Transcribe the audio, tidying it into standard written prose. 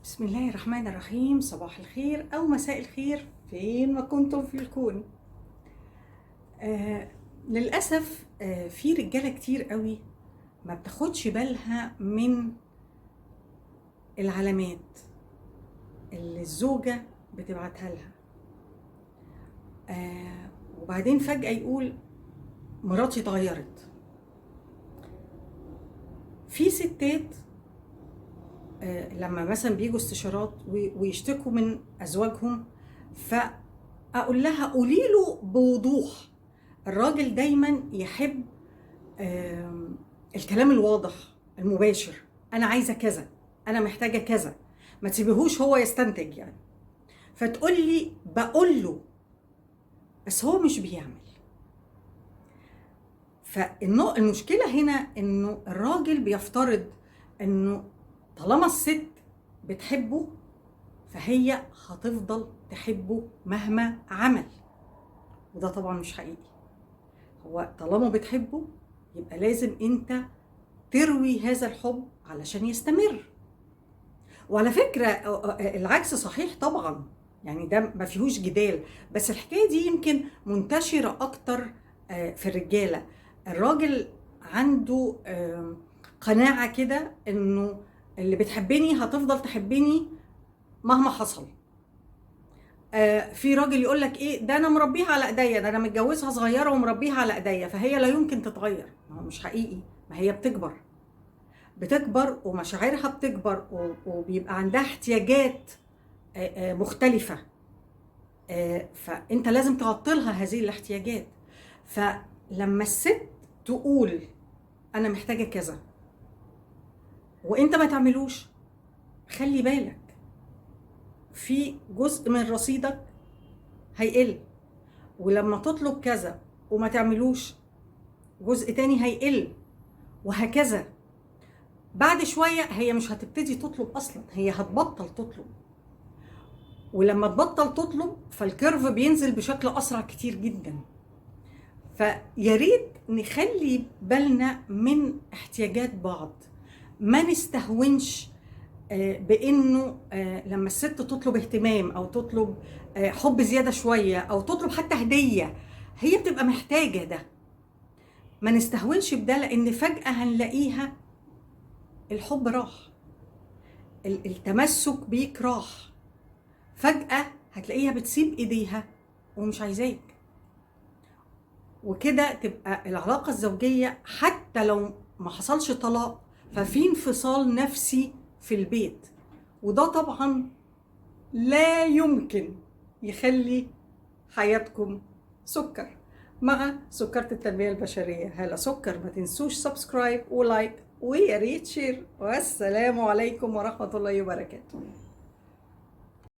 بسم الله الرحمن الرحيم. صباح الخير أو مساء الخير فين ما كنتم في الكون. للأسف في رجالة كتير قوي ما بتاخدش بالها من العلامات اللي الزوجة بتبعتها لها. وبعدين فجأة يقول مراتي اتغيرت. في ستات لما مثلا بيجوا استشارات ويشتكوا من أزواجهم، فأقول لها قولي له بوضوح. الراجل دايما يحب الكلام الواضح المباشر، أنا عايزة كذا، أنا محتاجة كذا، ما تسيبيهوش هو يستنتج يعني. فتقول لي بقول له بس هو مش بيعمل. فالمشكلة هنا إنه الراجل بيفترض إنه طالما الست بتحبه فهي هتفضل تحبه مهما عمل، وده طبعا مش حقيقي. هو طالما بتحبه يبقى لازم انت تروي هذا الحب علشان يستمر. وعلى فكرة العكس صحيح طبعا، يعني ده ما فيهوش جدال، بس الحكاية دي يمكن منتشرة اكتر في الرجالة. الراجل عنده قناعة كده انه اللي بتحبني هتفضل تحبني مهما حصل. في راجل يقول لك ايه ده، انا مربيها على ايديا، ده انا متجوزها صغيره ومربيها على ايديا، فهي لا يمكن تتغير. ما هو مش حقيقي، ما هي بتكبر ومشاعرها بتكبر وبيبقى عندها احتياجات مختلفه. فانت لازم تعطلها هذه الاحتياجات. فلما الست تقول انا محتاجه كذا وانت ما تعملوش، خلي بالك في جزء من رصيدك هيقل. ولما تطلب كذا وما تعملوش، جزء تاني هيقل، وهكذا. بعد شوية هي مش هتبتدي تطلب أصلا، هي هتبطل تطلب. ولما تبطل تطلب فالكيرف بينزل بشكل أسرع كتير جدا. فياريت نخلي بالنا من احتياجات بعض، ما نستهونش بانه لما الست تطلب اهتمام او تطلب حب زياده شويه او تطلب حتى هديه، هي بتبقى محتاجه ده. ما نستهونش بده، لان فجاه هنلاقيها الحب راح، التمسك بيك راح. فجاه هتلاقيها بتسيب ايديها ومش عايزاك، وكده تبقى العلاقه الزوجيه حتى لو ما حصلش طلاق ففي انفصال نفسي في البيت. وده طبعا لا يمكن يخلي حياتكم سكر. مع سكرة التنمية البشرية هالة سكر. ما تنسوش سبسكرايب ولايك ويا ريت شير. والسلام عليكم ورحمة الله وبركاته.